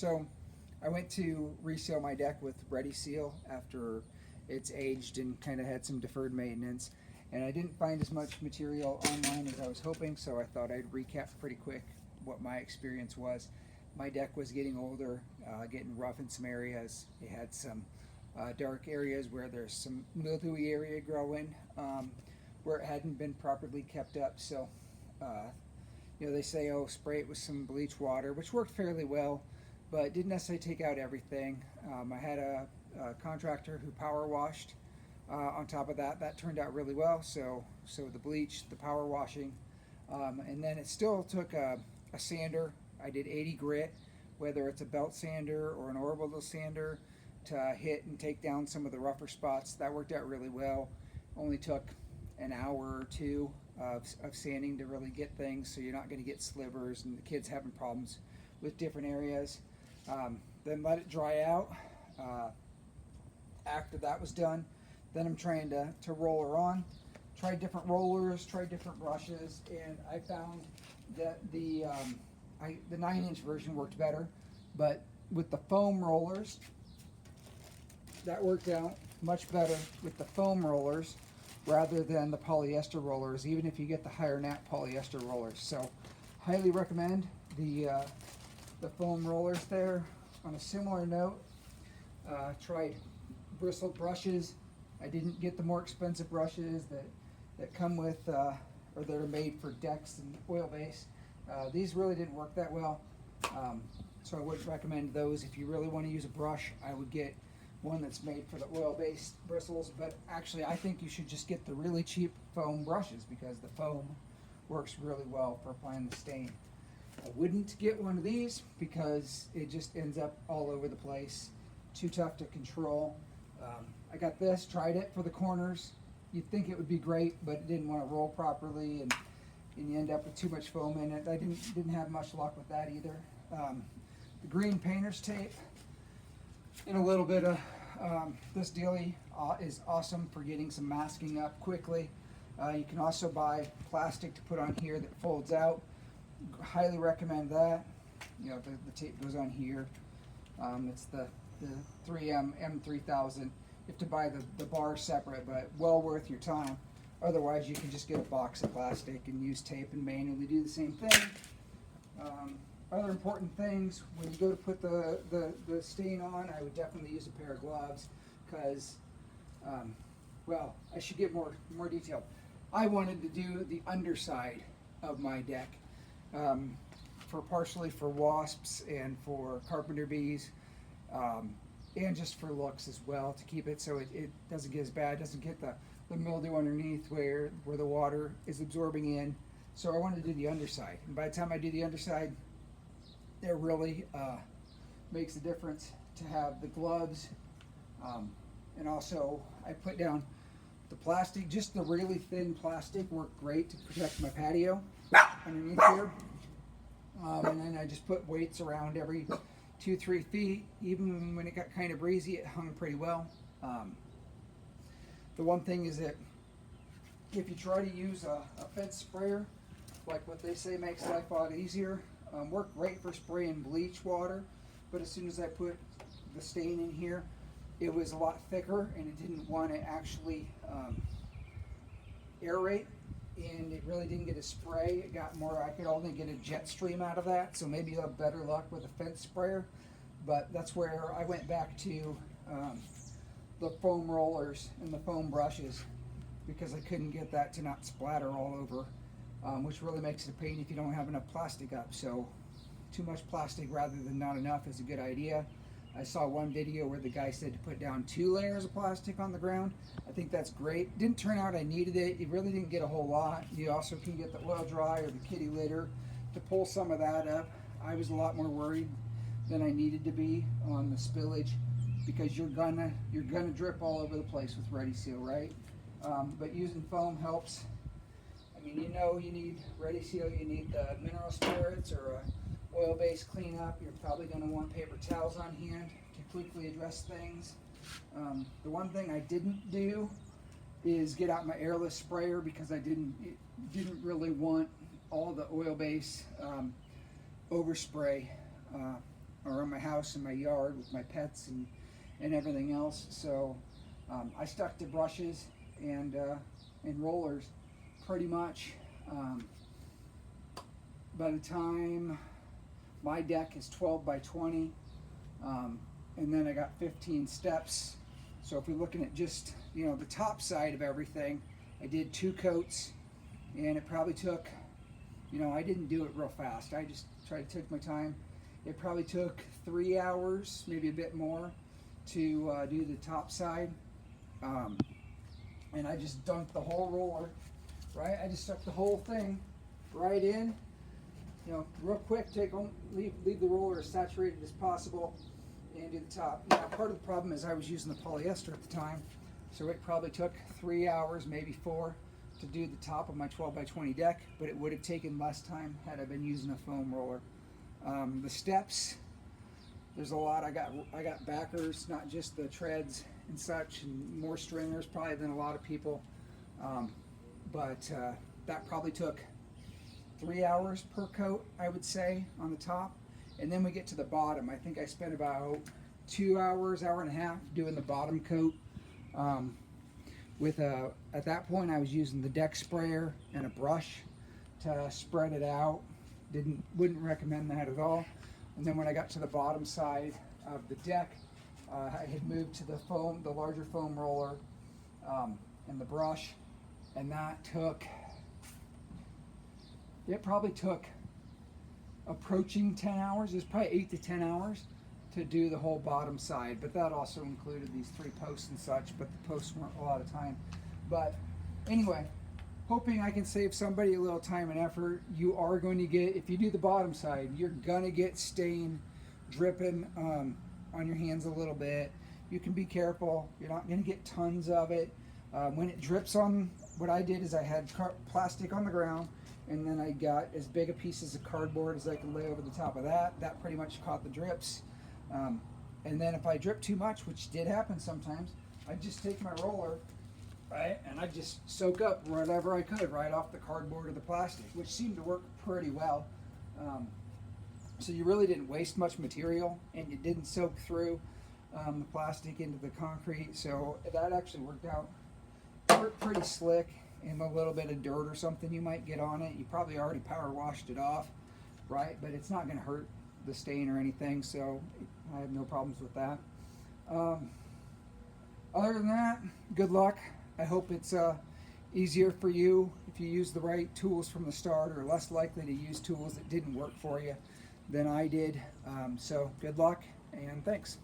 So I went to reseal my deck with Ready Seal after it's aged and kind of had some deferred maintenance. And I didn't find as much material online as I was hoping, so I thought I'd recap pretty quick what my experience was. My deck was getting older, getting rough in some areas. It had some dark areas where there's some mildewy area growing, where it hadn't been properly kept up. So, they say, oh, spray it with some bleach water, which worked fairly well, but didn't necessarily take out everything. I had a contractor who power washed. On top of that, that turned out really well. So the bleach, the power washing, and then it still took a sander. I did 80 grit, whether it's a belt sander or an orbital sander, to hit and take down some of the rougher spots. That worked out really well. Only took an hour or two of sanding to really get things, so you're not going to get slivers and the kids having problems with different areas. Then let it dry out. After that was done, then I'm trying to roll her on. Tried different rollers, tried different brushes, and I found that the 9-inch version worked better, but with the foam rollers, that worked out much better with the foam rollers rather than the polyester rollers, even if you get the higher nap polyester rollers. So highly recommend the foam rollers there. On a similar note, tried bristled brushes. I didn't get the more expensive brushes that come with or that are made for decks and oil base. These really didn't work that well, so I wouldn't recommend those. If you really want to use a brush, I would get one that's made for the oil-based bristles, but actually I think you should just get the really cheap foam brushes because the foam works really well for applying the stain. I wouldn't get one of these because it just ends up all over the place, too tough to control. I got this, tried it for the corners. You'd think it would be great, but it didn't want to roll properly, and you end up with too much foam in it. I didn't have much luck with that either. The green painter's tape and a little bit of this dealie is awesome for getting some masking up quickly. You can also buy plastic to put on here that folds out. Highly recommend that. The tape goes on here. It's the 3M M3000. You have to buy the bar separate, but well worth your time. Otherwise, you can just get a box of plastic and use tape and manually do the same thing. Other important things, when you go to put the stain on, I would definitely use a pair of gloves because, well, I should get more detail. I wanted to do the underside of my deck, partially for wasps and for carpenter bees, and just for looks as well, to keep it so it doesn't get as bad, doesn't get the mildew underneath where the water is absorbing in. So I wanted to do the underside, and by the time I do the underside, it really makes a difference to have the gloves, and also I put down the plastic. Just the really thin plastic worked great to protect my patio underneath here, and then I just put weights around every 2-3 feet. Even when it got kind of breezy, it hung pretty well. The one thing is that if you try to use a fence sprayer, like what they say makes life a lot easier, worked great for spraying bleach water, but as soon as I put the stain in here, it was a lot thicker and it didn't want to actually aerate, and it really didn't get a spray. It got more, I could only get a jet stream out of that, so maybe you'll have better luck with a fence sprayer. But that's where I went back to the foam rollers and the foam brushes, because I couldn't get that to not splatter all over, which really makes it a pain if you don't have enough plastic up. So too much plastic rather than not enough is a good idea. I saw one video where the guy said to put down 2 layers of plastic on the ground. I think that's great. Didn't turn out I needed it. You really didn't get a whole lot. You also can get the oil dry or the kitty litter to pull some of that up. I was a lot more worried than I needed to be on the spillage, because you're gonna drip all over the place with Ready Seal, right? But using foam helps. I mean, you need Ready Seal, you need the mineral spirits or a oil-based cleanup. You're probably going to want paper towels on hand to quickly address things. The one thing I didn't do is get out my airless sprayer, because I didn't really want all the oil-based overspray or my house and my yard with my pets and everything else. So I stuck to brushes and rollers pretty much. By the time my deck is 12 by 20, and then I got 15 steps. So if we're looking at just, you know, the top side of everything, I did 2 coats, and it probably took, you know, I didn't do it real fast. I just tried to take my time. It probably took 3 hours, maybe a bit more, to do the top side. And I just dunked the whole roller, right? I just stuck the whole thing right in, you know, real quick. Leave the roller as saturated as possible, and do the top. Now, part of the problem is I was using the polyester at the time, so it probably took 3 hours, maybe 4, to do the top of my 12 by 20 deck, but it would have taken less time had I been using a foam roller. The steps, there's a lot. I got backers, not just the treads and such, and more stringers probably than a lot of people. But that probably took 3 hours per coat, I would say, on the top. And then we get to the bottom. I think I spent about 2 hours, hour and a half doing the bottom coat. At that point, I was using the deck sprayer and a brush to spread it out. Wouldn't recommend that at all. And then when I got to the bottom side of the deck, I had moved to the larger foam roller, and the brush, and that probably took approaching 10 hours. It was probably 8 to 10 hours to do the whole bottom side, but that also included these 3 posts and such, but the posts weren't a lot of time. But anyway, hoping I can save somebody a little time and effort. You are going to get, if you do the bottom side, you're gonna get stain dripping on your hands a little bit. You can be careful. You're not gonna get tons of it. When it drips on, what I did is I had plastic on the ground, and then I got as big a pieces of cardboard as I could lay over the top of that. That pretty much caught the drips. And then if I drip too much, which did happen sometimes, I'd just take my roller, right, and I'd just soak up whatever I could right off the cardboard or the plastic, which seemed to work pretty well. So you really didn't waste much material, and you didn't soak through the plastic into the concrete. So that actually worked out pretty slick. And a little bit of dirt or something you might get on it, you probably already power washed it off, right? But it's not going to hurt the stain or anything, so I have no problems with that. Other than that, good luck. I hope it's easier for you if you use the right tools from the start, or less likely to use tools that didn't work for you than I did. So good luck, and thanks.